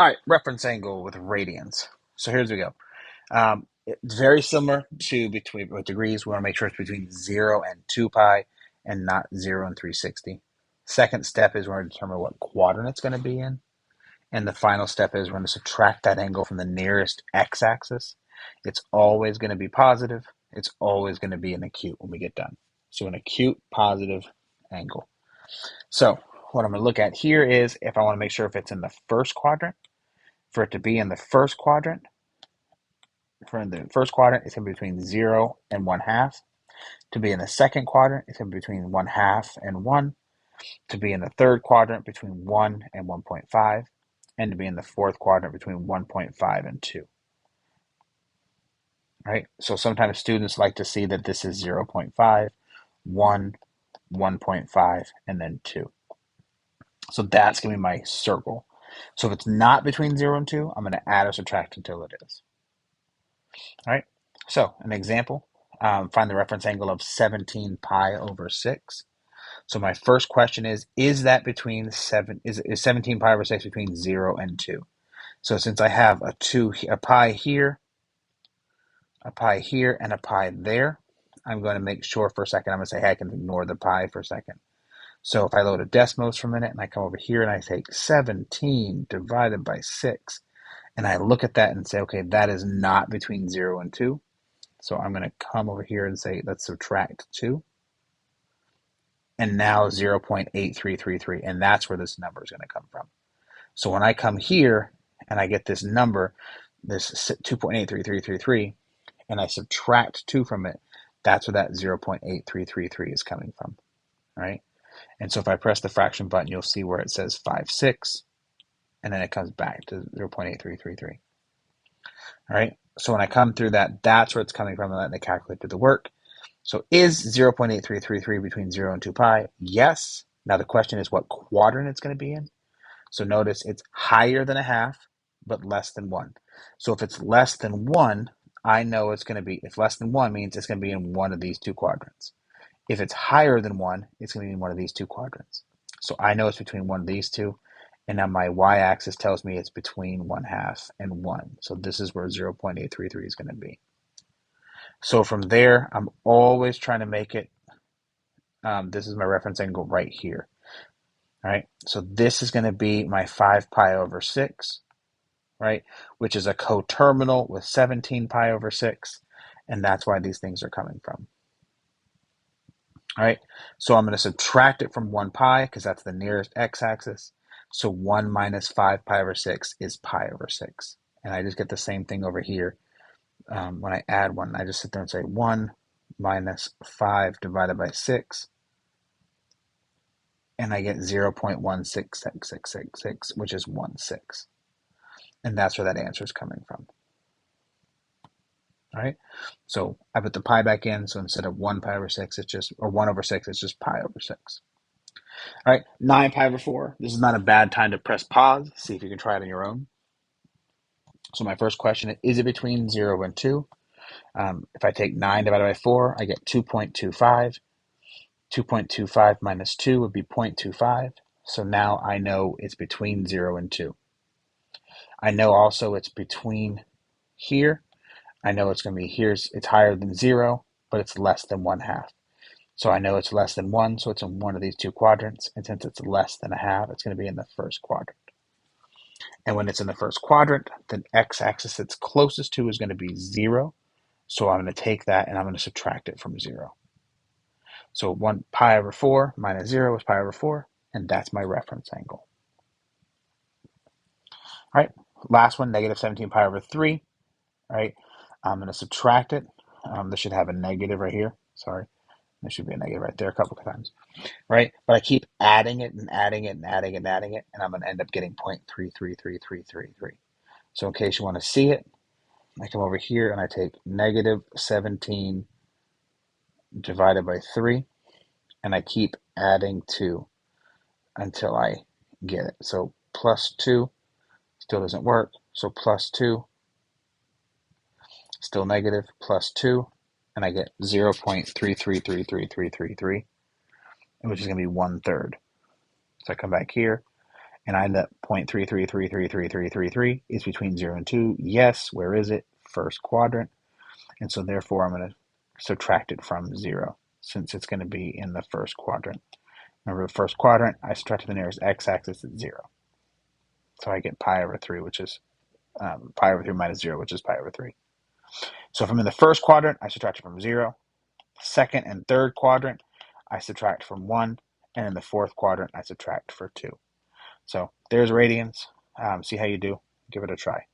All right, reference angle with radians. So here's we go. It's very similar to between with degrees. We want to make sure it's between 0 and 2 pi and not 0 and 360. Second step is we're going to determine what quadrant it's going to be in. And the final step is we're going to subtract that angle from the nearest x-axis. It's always going to be positive. It's always going to be an acute when we get done. So an acute positive angle. So what I'm going to look at here is if I want to make sure if it's in the first quadrant, for it to be in the first quadrant, it's going to be between 0 and 1/2. To be in the second quadrant, it's going to be between 1/2 and 1. To be in the third quadrant, between 1 and 1.5. And to be in the fourth quadrant, between 1.5 and 2. Right? So sometimes students like to see that this is 0.5, 1, 1.5, and then 2. So that's going to be my circle. So if it's not between 0 and 2, I'm going to add or subtract until it is. All right, so an example, find the reference angle of 17 pi over 6. So my first question is that between is 17 pi over 6 between 0 and 2? So since I have a pi here, and a pi there, I'm going to make sure for a second, I'm going to say, hey, I can ignore the pi for a second. So if I load a Desmos for a minute and I come over here and I take 17 divided by 6, and I look at that and say, okay, that is not between 0 and 2. So I'm going to come over here and say, let's subtract 2. And now 0.8333. And that's where this number is going to come from. So when I come here and I get this number, this 2.83333, and I subtract 2 from it, that's where that 0.8333 is coming from. All right. And so if I press the fraction button, you'll see where it says 5/6, and then it comes back to 0.8333. All right. So when I come through that, that's where it's coming from, and letting the calculator do the work. So is 0.8333 between 0 and 2 pi? Yes. Now the question is what quadrant it's going to be in. So notice it's higher than 1/2, but less than 1. So if it's less than 1, I know it's going to be, if less than 1 means it's going to be in one of these two quadrants. If it's higher than 1, it's going to be in one of these two quadrants. So I know it's between one of these two. And now my y-axis tells me it's between 1/2 and 1. So this is where 0.833 is going to be. So from there, I'm always trying to make it, this is my reference angle right here. All right, so this is going to be my 5 pi over 6, right, which is a coterminal with 17 pi over 6, and that's why these things are coming from. All right, so I'm going to subtract it from 1 pi because that's the nearest x-axis. So 1 minus 5 pi over 6 is pi over 6. And I just get the same thing over here. When I add 1, I just sit there and say 1 minus 5 divided by 6. And I get 0.166666, which is 1/6. And that's where that answer is coming from. All right, so I put the pi back in, so instead of 1 pi over 6, it's just, or 1 over 6, it's just pi over 6. All right, 9 pi over 4. This is not a bad time to press pause, see if you can try it on your own. So my first question is it between 0 and 2? If I take 9 divided by 4, I get 2.25. 2.25 minus 2 would be 0.25. So now I know it's between 0 and 2. I know also it's between here. I know it's going to be it's higher than 0, but it's less than 1/2. So I know it's less than 1, so it's in one of these two quadrants. And since it's less than 1/2, it's going to be in the first quadrant. And when it's in the first quadrant, the x-axis it's closest to is going to be 0. So I'm going to take that and I'm going to subtract it from 0. So 1 pi over 4 minus 0 is pi over 4, and that's my reference angle. All right, last one, negative 17 pi over 3. All right, I'm going to subtract it. This should have a negative right here. Sorry, there should be a negative right there a couple of times. Right, but I keep adding it and adding it and adding it and adding it, and I'm going to end up getting 0.333333. So in case you want to see it, I come over here and I take negative 17 divided by 3, and I keep adding 2 until I get it. So plus 2 still doesn't work. So plus 2, still negative, plus 2, and I get 0.333333, which is going to be 1/3. So I come back here, and I end up 0.33333333 is between 0 and 2. Yes, where is it? First quadrant. And so therefore I'm going to subtract it from 0 since it's going to be in the first quadrant. Remember the first quadrant, I subtract the nearest x-axis at 0. So I get pi over 3, which is pi over 3 minus 0, which is pi over 3. So if I'm in the first quadrant, I subtract it from 0. Second and third quadrant, I subtract from 1. And in the fourth quadrant, I subtract for 2. So there's radians. See how you do. Give it a try.